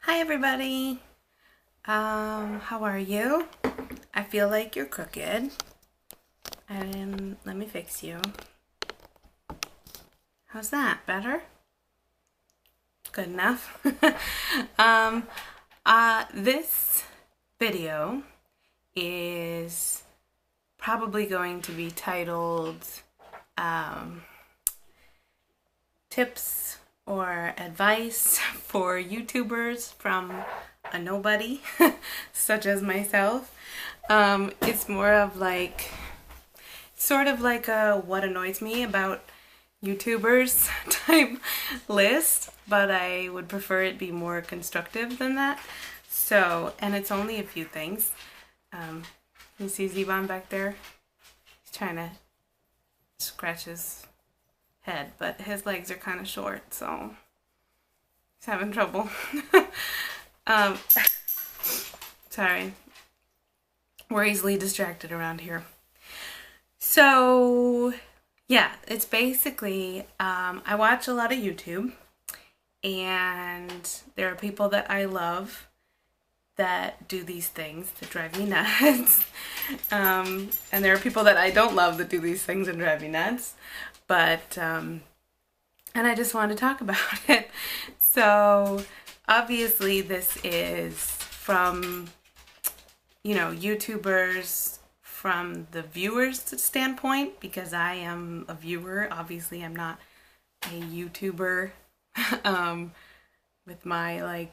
Hi everybody. How are you? I feel like you're crooked. And let me fix you. How's that? Better? Good enough. This video is probably going to be titled tips or advice for YouTubers from a nobody such as myself. It's more of like sort of like a what annoys me about YouTubers type list, but I would prefer it be more constructive than that. So, and it's only a few things. You see Zevon back there? He's trying to scratch his head, but his legs are kind of short, so he's having trouble. Sorry. We're easily distracted around here. So, yeah, it's basically, I watch a lot of YouTube, and there are people that I love that do these things that drive me nuts. And there are people that I don't love that do these things and drive me nuts. But, and I just wanted to talk about it. So, obviously this is from, you know, YouTubers from the viewer's standpoint, because I am a viewer. Obviously I'm not a YouTuber with my like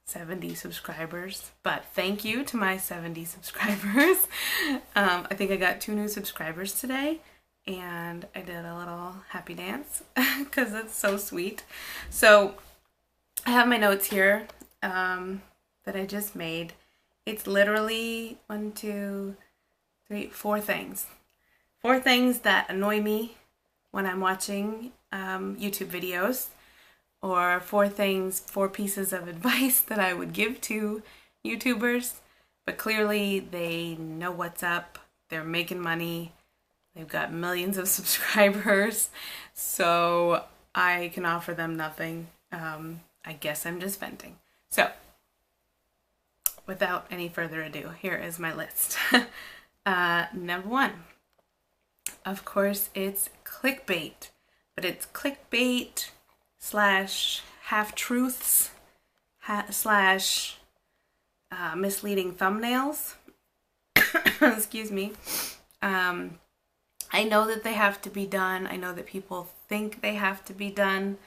70 subscribers, but thank you to my 70 subscribers. I think I got 2 new subscribers today, and I did a little happy dance because it's so sweet. So I have my notes here that I just made. It's literally 1, 2, 3, 4 things. 4 things that annoy me when I'm watching YouTube videos, or 4 pieces of advice that I would give to YouTubers, but clearly they know what's up, they're making money, they've got millions of subscribers, so I can offer them nothing. I guess I'm just venting. So, without any further ado, here is my list. Number 1, of course, it's clickbait, but it's clickbait slash half-truths slash misleading thumbnails. Excuse me. I know that they have to be done. I know that people think they have to be done.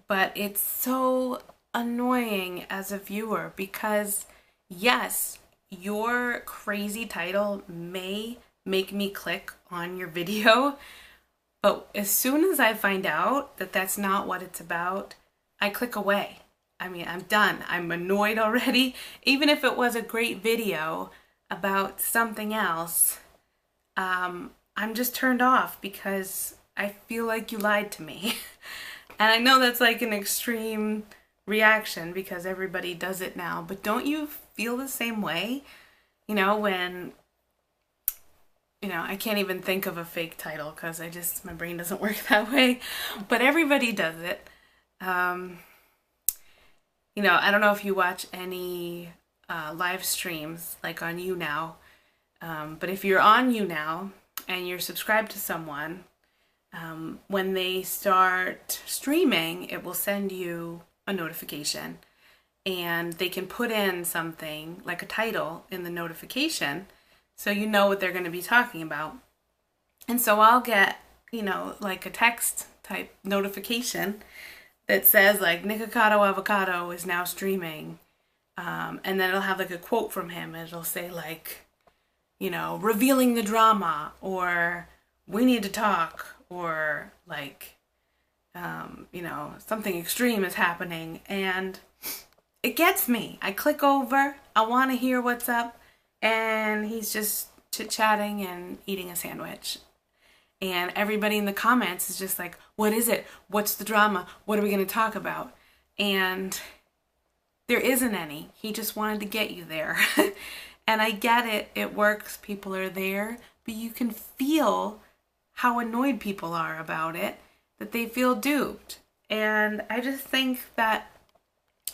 But it's so annoying as a viewer because, yes, your crazy title may make me click on your video, but as soon as I find out that that's not what it's about, I click away. I mean, I'm done. I'm annoyed already. Even if it was a great video about something else, I'm just turned off because I feel like you lied to me. And I know that's like an extreme reaction because everybody does it now, but don't you feel the same way? You know, when, you know, I can't even think of a fake title because my brain doesn't work that way, but everybody does it. You know, I don't know if you watch any live streams like on YouNow, but if you're on YouNow and you're subscribed to someone, when they start streaming, it will send you a notification, and they can put in something like a title in the notification so you know what they're going to be talking about. And so I'll get, you know, like a text type notification that says like Nikocado Avocado is now streaming, and then it'll have like a quote from him, and it'll say like, you know, revealing the drama, or we need to talk, or like, you know, something extreme is happening, and it gets me. I click over, I want to hear what's up, and he's just chit-chatting and eating a sandwich. And everybody in the comments is just like, what is it? What's the drama? What are we going to talk about? And there isn't any. He just wanted to get you there. And I get it. It works. People are there. But you can feel how annoyed people are about it, that they feel duped. And I just think that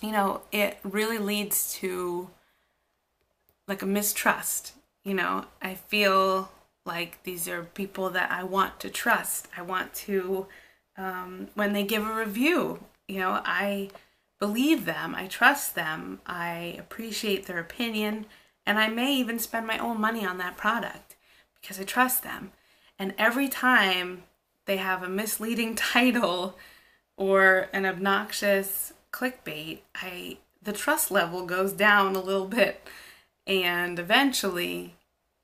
you know, it really leads to like a mistrust. You know, I feel like these are people that I want to trust. I want to, when they give a review, you know, I believe them, I trust them, I appreciate their opinion, and I may even spend my own money on that product because I trust them. And every time they have a misleading title or an obnoxious clickbait, the trust level goes down a little bit. And eventually,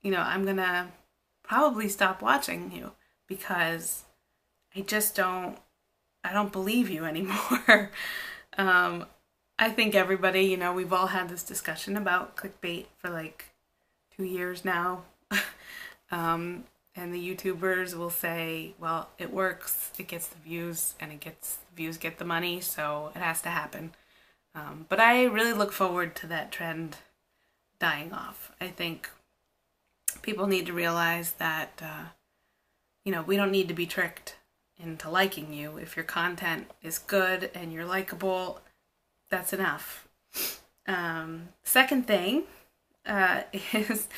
you know, I'm gonna probably stop watching you because I don't believe you anymore. I think everybody, you know, we've all had this discussion about clickbait for like 2 years now. And the YouTubers will say, well, it works, it gets the views, and the views get the money, so it has to happen. But I really look forward to that trend dying off. I think people need to realize that, you know, we don't need to be tricked into liking you. If your content is good and you're likable, that's enough. Second thing is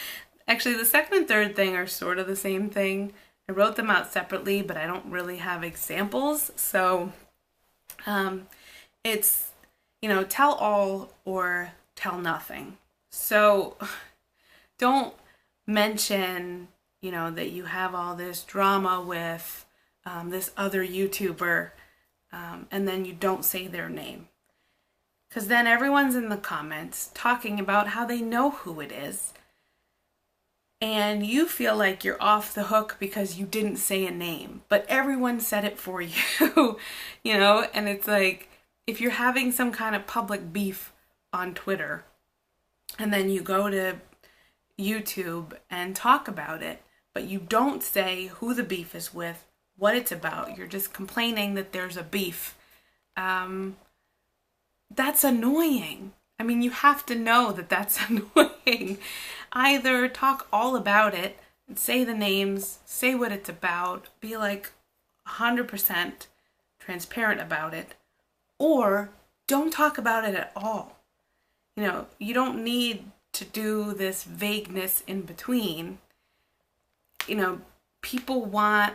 actually the second and third thing are sort of the same thing. I wrote them out separately, but I don't really have examples. So it's, you know, tell all or tell nothing. So don't mention, you know, that you have all this drama with this other YouTuber and then you don't say their name. Because then everyone's in the comments talking about how they know who it is. And you feel like you're off the hook because you didn't say a name. But everyone said it for you, you know? And it's like, if you're having some kind of public beef on Twitter, and then you go to YouTube and talk about it, but you don't say who the beef is with, what it's about, you're just complaining that there's a beef. That's annoying. I mean, you have to know that that's annoying. Either talk all about it, say the names, say what it's about, be like 100% transparent about it, or don't talk about it at all. You know, you don't need to do this vagueness in between. You know, people want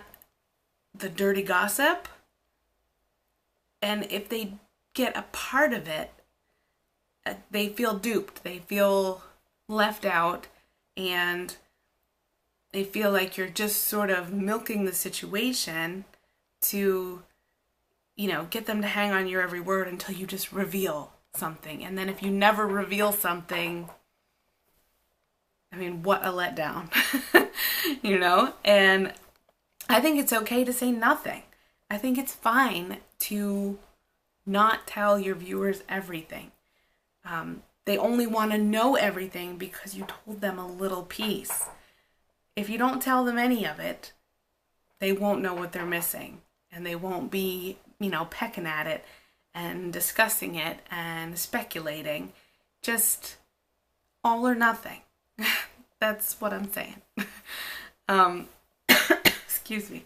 the dirty gossip, and if they get a part of it, they feel duped, they feel left out, and they feel like you're just sort of milking the situation to, you know, get them to hang on your every word until you just reveal something. And then if you never reveal something, I mean, what a letdown, you know? And I think it's okay to say nothing. I think it's fine to not tell your viewers everything. They only want to know everything because you told them a little piece. If you don't tell them any of it, they won't know what they're missing, and they won't be, you know, pecking at it and discussing it and speculating. Just all or nothing. That's what I'm saying. Excuse me.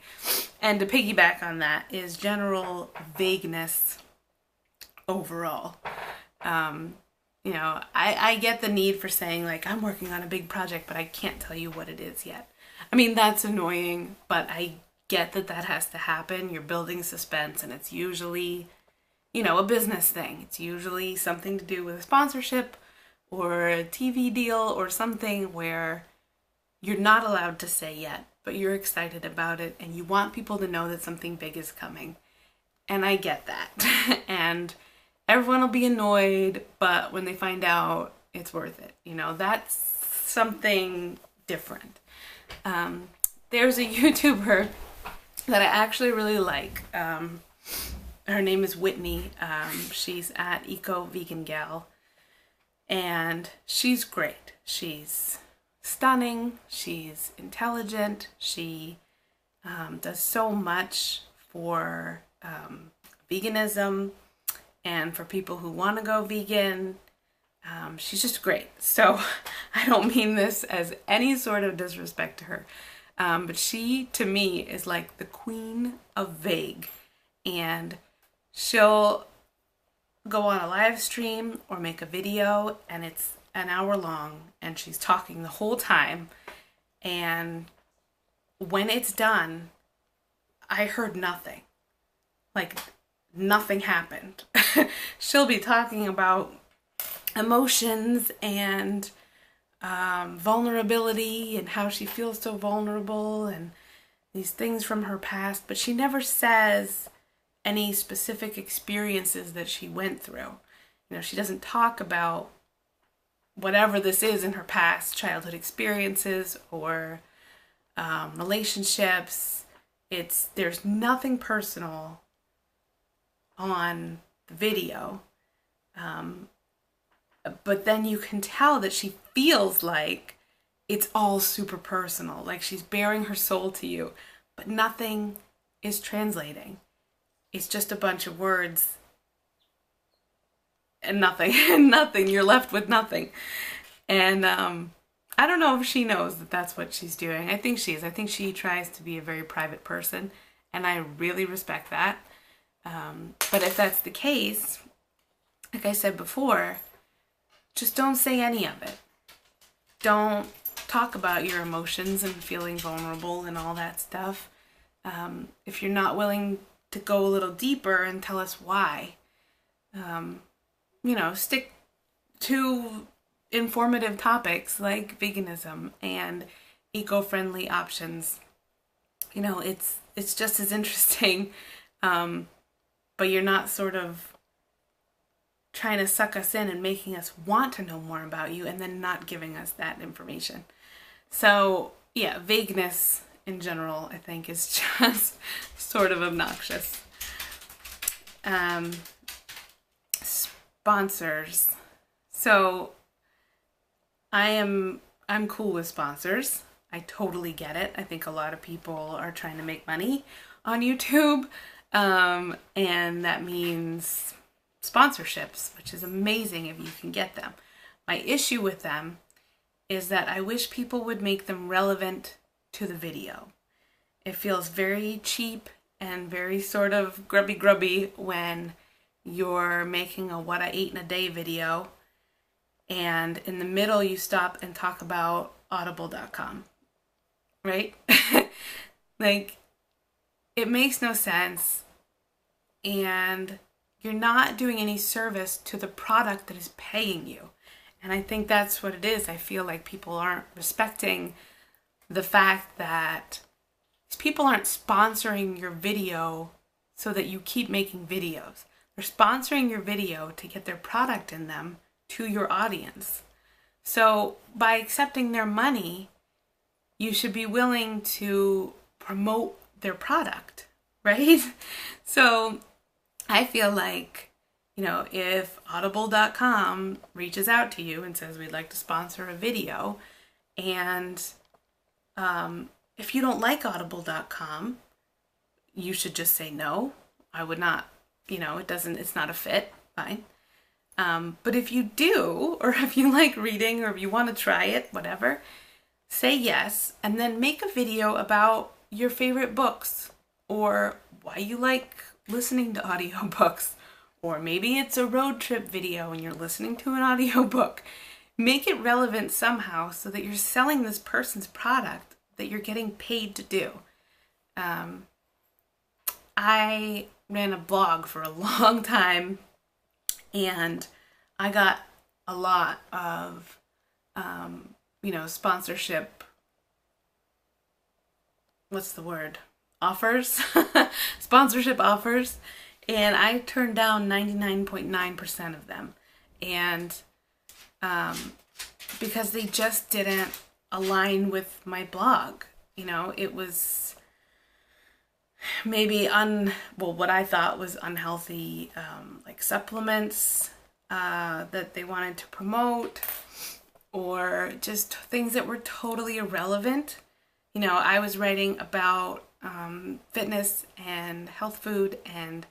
And to piggyback on that is general vagueness overall. You know, I get the need for saying, like, I'm working on a big project, but I can't tell you what it is yet. I mean, that's annoying, but I get that that has to happen. You're building suspense, and it's usually, you know, a business thing. It's usually something to do with a sponsorship or a TV deal or something where you're not allowed to say yet, but you're excited about it, and you want people to know that something big is coming. And I get that. And everyone will be annoyed, but when they find out, it's worth it. You know, that's something different. There's a YouTuber that I actually really like. Her name is Whitney. She's at Eco Vegan Gal, and she's great. She's stunning. She's intelligent. She does so much for veganism and for people who want to go vegan. She's just great. So I don't mean this as any sort of disrespect to her. But she, to me, is like the queen of vague. And she'll go on a live stream or make a video and it's an hour long and she's talking the whole time, and when it's done, I heard nothing. Like, nothing happened. She'll be talking about emotions and vulnerability and how she feels so vulnerable and these things from her past, but she never says any specific experiences that she went through. You know, she doesn't talk about whatever this is in her past, childhood experiences or relationships. There's nothing personal on the video. But then you can tell that she feels like it's all super personal, like she's bearing her soul to you, but nothing is translating. It's just a bunch of words and nothing, nothing. You're left with nothing. And I don't know if she knows that that's what she's doing. I think she is. I think she tries to be a very private person, and I really respect that. But if that's the case, like I said before, just don't say any of it. Don't talk about your emotions and feeling vulnerable and all that stuff. If you're not willing to go a little deeper and tell us why, you know, stick to informative topics like veganism and eco-friendly options. You know, it's just as interesting, but you're not sort of trying to suck us in and making us want to know more about you and then not giving us that information. So yeah, vagueness in general, I think, is just sort of obnoxious. Sponsors. So I'm cool with sponsors. I totally get it. I think a lot of people are trying to make money on YouTube, and that means sponsorships, which is amazing if you can get them. My issue with them is that I wish people would make them relevant to the video. It feels very cheap and very sort of grubby when you're making a what I ate in a day video and in the middle you stop and talk about audible.com, right? Like, it makes no sense, and you're not doing any service to the product that is paying you. And I think that's what it is. I feel like people aren't respecting the fact that these people aren't sponsoring your video so that you keep making videos. They're sponsoring your video to get their product in them to your audience. So by accepting their money, you should be willing to promote their product, right? So I feel like, you know, if audible.com reaches out to you and says, we'd like to sponsor a video, and if you don't like audible.com, you should just say no. I would not, you know, it's not a fit, fine. But if you do, or if you like reading, or if you want to try it, whatever, say yes, and then make a video about your favorite books, or why you like listening to audiobooks, or maybe it's a road trip video and you're listening to an audiobook. Make it relevant somehow so that you're selling this person's product that you're getting paid to do. I ran a blog for a long time, and I got a lot of, you know, sponsorship, what's the word? Offers, sponsorship offers, and I turned down 99.9% of them, and because they just didn't align with my blog. You know, it was maybe what I thought was unhealthy, like supplements that they wanted to promote, or just things that were totally irrelevant. You know, I was writing about fitness and health food and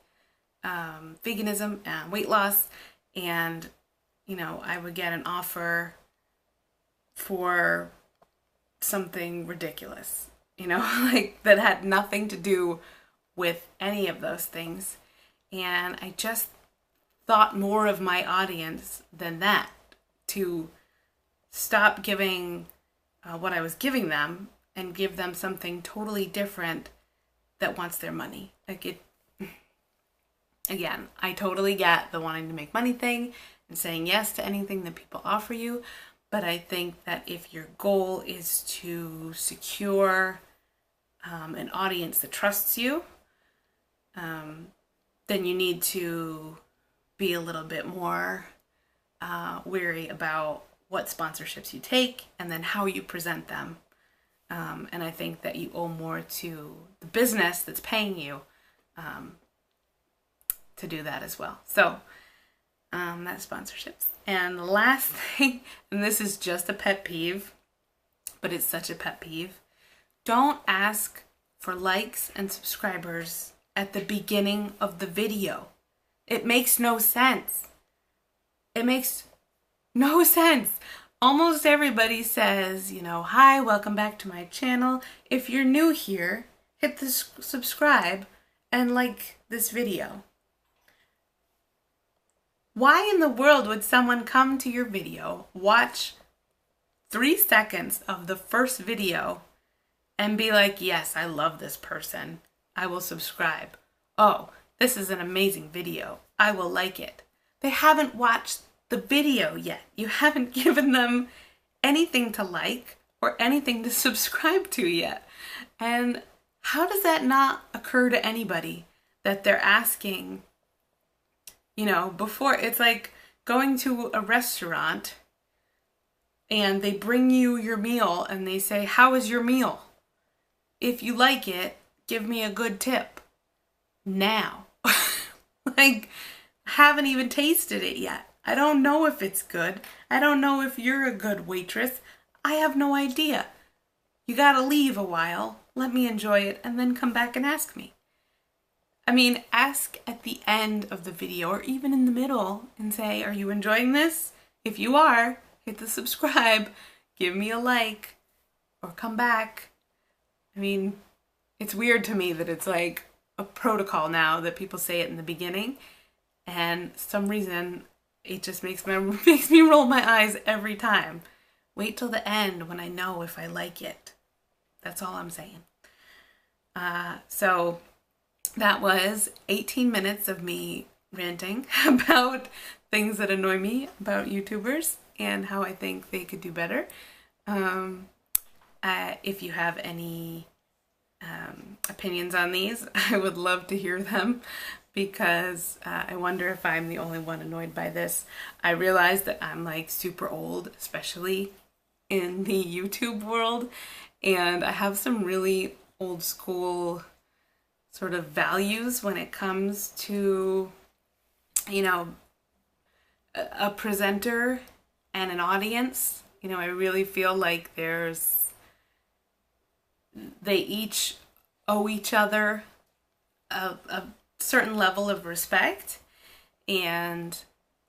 veganism and weight loss, and you know, I would get an offer for something ridiculous, you know, like that had nothing to do with any of those things, and I just thought more of my audience than that, to stop giving what I was giving them and give them something totally different that wants their money. Like, it, again, I totally get the wanting to make money thing and saying yes to anything that people offer you, but I think that if your goal is to secure an audience that trusts you, then you need to be a little bit more wary about what sponsorships you take and then how you present them. And I think that you owe more to the business that's paying you to do that as well. So that's sponsorships. And the last thing, and this is just a pet peeve, but it's such a pet peeve. Don't ask for likes and subscribers at the beginning of the video. It makes no sense. It makes no sense. Almost everybody says, you know, hi, welcome back to my channel. If you're new here, hit the subscribe and like this video. Why in the world would someone come to your video, watch 3 seconds of the first video, and be like, yes, I love this person, I will subscribe. Oh, this is an amazing video, I will like it. They haven't watched the video yet. You haven't given them anything to like or anything to subscribe to yet. And how does that not occur to anybody that they're asking, you know, before? It's like going to a restaurant and they bring you your meal and they say, how is your meal? If you like it, give me a good tip now. Like, haven't even tasted it yet. I don't know if it's good. I don't know if you're a good waitress. I have no idea. You gotta leave a while, let me enjoy it, and then come back and ask me. I mean, ask at the end of the video or even in the middle and say, are you enjoying this? If you are, hit the subscribe, give me a like, or come back. I mean, it's weird to me that it's like a protocol now that people say it in the beginning, and some reason it just makes me roll my eyes every time. Wait till the end when I know if I like it. That's all I'm saying. So that was 18 minutes of me ranting about things that annoy me about YouTubers and how I think they could do better. If you have any opinions on these, I would love to hear them, because I wonder if I'm the only one annoyed by this. I realize that I'm like super old, especially in the YouTube world, and I have some really old school sort of values when it comes to, you know, a presenter and an audience. You know, I really feel like they each owe each other a certain level of respect, and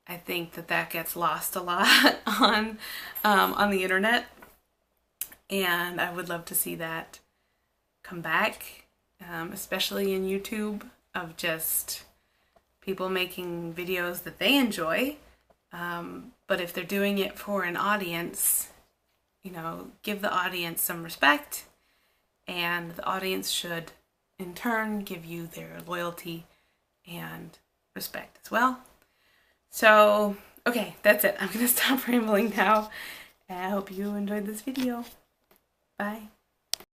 I think that gets lost a lot on the internet, and I would love to see that come back, especially in YouTube, of just people making videos that they enjoy, but if they're doing it for an audience, you know, give the audience some respect, and the audience should in turn give you their loyalty and respect as well. So, okay, that's it. I'm gonna stop rambling now. I hope you enjoyed this video. Bye.